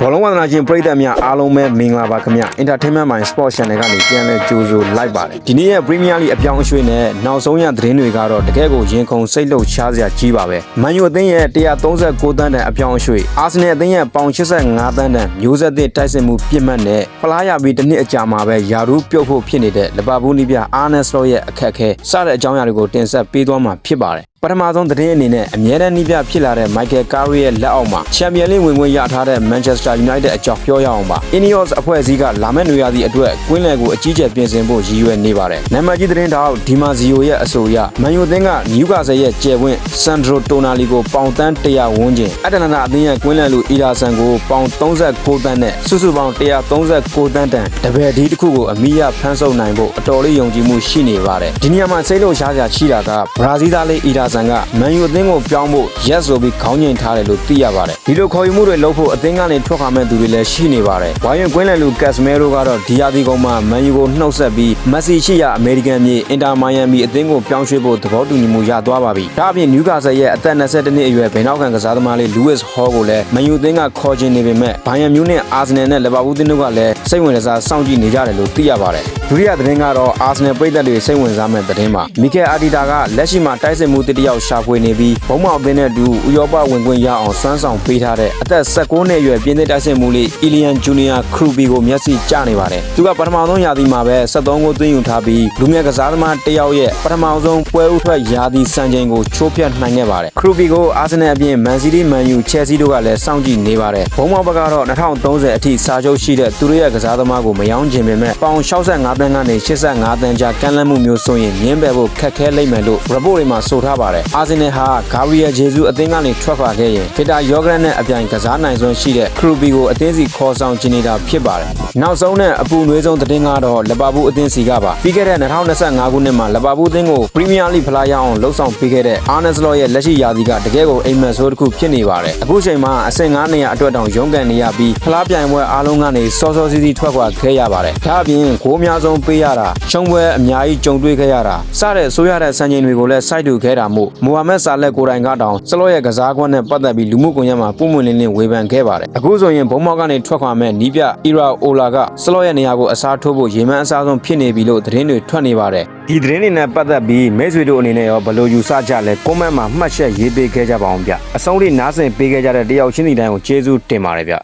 ဘောလုံးဝါသနာရှင်ပရိသတ်များအားလုံးပဲမင်္ဂလာပါခင်ဗျ Entertainment Mind Sports Channel ကနေပြန်လဲကြိုဆိုလိုက်ပါတယ်ဒီနေ့ရဲ့ Premier League အပြောင်းအရွှေ့နဲ့နောက်ဆုံးရသတင်းတွေကတော့တကယ်ကိုရင်ခုန်စိတ်လှုပ်ရှားစရာကြီးပါပဲမန်ယူအသင်းရဲ့139သန်းတန်အပြောင်းအရွှေ့အာဆင်နယ်အသင်းရဲ့ပေါင်85သန်းတန်မျိုးဆက်သစ်တိုက်စစ်မှုပြစ်မှတ်နဲ့ဖလားရပြီးတစ်နှစ်အကြာမှာပဲယာရူးပြုတ်ဖို့ဖြစ်နေတဲ့လီဗာပူးနီးပြအာနယ်စလော့ရဲ့အခက်အခဲစတဲ့အကြောင်းအရာတွေကိုတင်ဆက်ပေးသွားမှာဖြစ်ပါတယ်ပထမဆုံးသတင်းအနေနဲ့အမြဲတမ်းနှိပြဖြစ်လာတဲ့ Michael Carrick ရဲ့လက်အောက်မှာချန်ပီယံလိဝင်ခွင့်ရထားတဲ့ Manchester United အကြောင်းပြောရအောင်ပါ Ineos အဖွဲ့အစည်းကလာမယ့်နွေရာသီအတွက်ကွင်းလယ်ကိုအကြီးကျယ်ပြင်ဆင်ဖို့ရည်ရွယ်နေပါတယ်။နံပါတ်ကြီးသတင်းတောက်ဒီမာဇီယိုရဲ့အဆိုအရမန်ယူအသင်းကနယူကာဆယ်ရဲ့ကျယ်ဝင့် Sandro Tonali ကိုပေါင်တန်း100ဝန်းကျင်အတ္တလန္တာအသင်းရဲ့ကွင်းလယ်လူအီရာဆန်ကိုပေါင်39သန်းနဲ့စုစုပေါင်း139သန်းတန်တပည့်ဒီတစ်ခုကိုအမိရဖမ်းဆုပ်နိုင်ဖို့အတော်လေးယုံကြည်မှုရှိနေပါတယ်။ဒီနေရာမှာစိတ်လှုပ်ရှားစရာရှိတာကဘရာဇီးသားလေးအီရာဆန်ကမန်ယူအသင်းကိုပြောင်းဖို့ရက်ဆိုပြီးခေါင်းငိန်ထားတယ်လို့သိရပါတယ်ဒီလိုခေါ်ယူမှုတွေလုပ်ဖို့အသင်းကနေထွက်ခွာမဲ့သူတွေလည်းရှိနေပါတယ်ဝိုင်းရင်ကွင်းလယ်လူကက်စမဲရိုကတော့ဒီယာဒီကုန်းမှာမန်ယူကိုနှုတ်ဆက်ပြီးမက်ဆီရှိရာအမေရိကန်မြေအင်တာမိုင်ယမ်မီအသင်းကိုပြောင်းရွှေ့ဖို့သဘောတူညီမှုရသွားပါပြီဒါအပြင်နယူကာဆယ်ရဲ့အသက်22နှစ်အရွယ်ဘယ်နောက်ခံကစားသမားလေးလူးဝစ်ဟောကိုလည်းမန်ယူအသင်းကခေါ်ချင်နေပေမဲ့ဘိုင်ယန်မြူးနဲ့အာဆင်နယ်နဲ့လီဗာပူးအသင်းတို့ကလည်းစိတ်ဝင်စားစောင့်ကြည့်နေကြတယ်လို့သိရပါတယ်ဒုတိယသတင်းကတော့အာဆင်နယ်ပရိသတ်တွေစိတ်ဝင်စားမဲ့သတင်းပါမီကယ်အာဒီတာကလက်ရှိမှာတိုက်စစ်မှုတစ်ယောက်ရှာဖွေနေပြီးဘုံမောက်အသင်းနဲ့အတူဥရောပဝင်ခွင့်ရအောင်စွမ်းဆောင်ပေးထားတဲ့အသက်16နှစ်အရွယ်ပြင်သစ်တိုက်စစ်မှုလေးအီလီယန်ဂျူနီယာခရူဘီကိုမျက်စိကျနေပါတယ်သူကပထမဆုံးရာသီမှာပဲ73ကိုသွင်းယူထားပြီးလူမြတ်ကစားသမားတစ်ယောက်ရဲ့ပထမဆုံးပွဲဥထွက်ရာသီစံချိန်ကိုချိုးဖျက်နိုင်ခဲ့ပါတယ်ခရူဘီကိုအာဆင်နယ်အပြင်မန်စီးတီးမန်ယူချယ်ဆီတို့ကလည်းစောင့်ကြည့်နေပါတယ်ဘုံမောက်ဘက်ကတော့2030အထိစာချုပ်ရှိတဲ့သူတို့ရဲ့ကစားသမားကိုမယောင်းချင်ပေမဲ့ပေါင်65သန်းကနေ85သန်းကြားကမ်းလှမ်းမှုမျိုးဆိုရင်မြင်းပယ်ဖို့ခက်ခဲလိမ့်မယ်လို့ report တွေမှာဆိုထားပါတယ်အာဆင်နယ်ဟာဂါဘရီယယ်ဂျေဇူးအသင်းကနေထွက်ခွာခဲ့ရင်ဖီတာယောဂရတ်နဲ့အပြိုင်ကစားနိုင်စွမ်းရှိတဲ့ခရူဘီကိုအသင်းစီခေါ်ဆောင်ချင်နေတာဖြစ်ပါတယ်နောက်ဆုံးနဲ့အပူနွေးဆုံးသတင်းကတော့လီဗာပူးအသင်းစီကပါပြီးခဲ့တဲ့2025ခုနှစ်မှာလီဗာပူးအသင်းကိုပရီးမီးယားလိဖလားရအောင်လှုပ်ဆောင်ပေးခဲ့တဲ့အာနယ်စလော့ရဲ့လက်ရှိရာသီကတကယ်ကိုအိမ်မက်ဆိုးတစ်ခုဖြစ်နေပါတယ်အခုချိန်မှာအဆင့်9နေရာအတွက်တောင်ရုန်းကန်နေရပြီးဖလားပြိုင်ပွဲအားလုံးကနေစောစောစီးစီးထွက်ခွာခဲ့ရပါတယ်ဒါအပြင်ဂိုးအများဆုံးပေးရတာရှုံးပွဲအများကြီးကြုံတွေ့ခဲ့ရတာစတဲ့ဆိုရတဲ့စံချိန်တွေကိုလည်းစိုက်တူခဲ့တာမို့မိုဟာမက်ဆာလက်ကိုယ်တိုင်ကတောင်စလော့ရဲ့ကစားကွက်နဲ့ပတ်သက်ပြီးလူမှုကွန်ရက်မှာပုံမှန်လင်းလင်းဝေဖန်ခဲ့ပါတယ်အခုဆိုရင်ဘုံမောက်ကနေထွက်ခွာမဲ့နီးပြအီရာအိုလာကစလော့ရဲ့နေရာကိုအစားထိုးဖို့ရေမှန်းအစားဆုံးဖြစ်နေပြီလို့သတင်းတွေထွက်နေပါတယ်ဒီသတင်းတွေနဲ့ပတ်သက်ပြီးမိတ်ဆွေတို့အနေနဲ့ရောဘယ်လိုယူဆကြလဲကွန်မန့်မှာမှတ်ချက်ရေးပေးခဲ့ကြပါအောင်ဗျအဆုံးထိနားဆင်ပေးခဲ့ကြတဲ့တယောက်ချင်းစီတိုင်းကိုကျေးဇူးတင်ပါတယ်ဗျ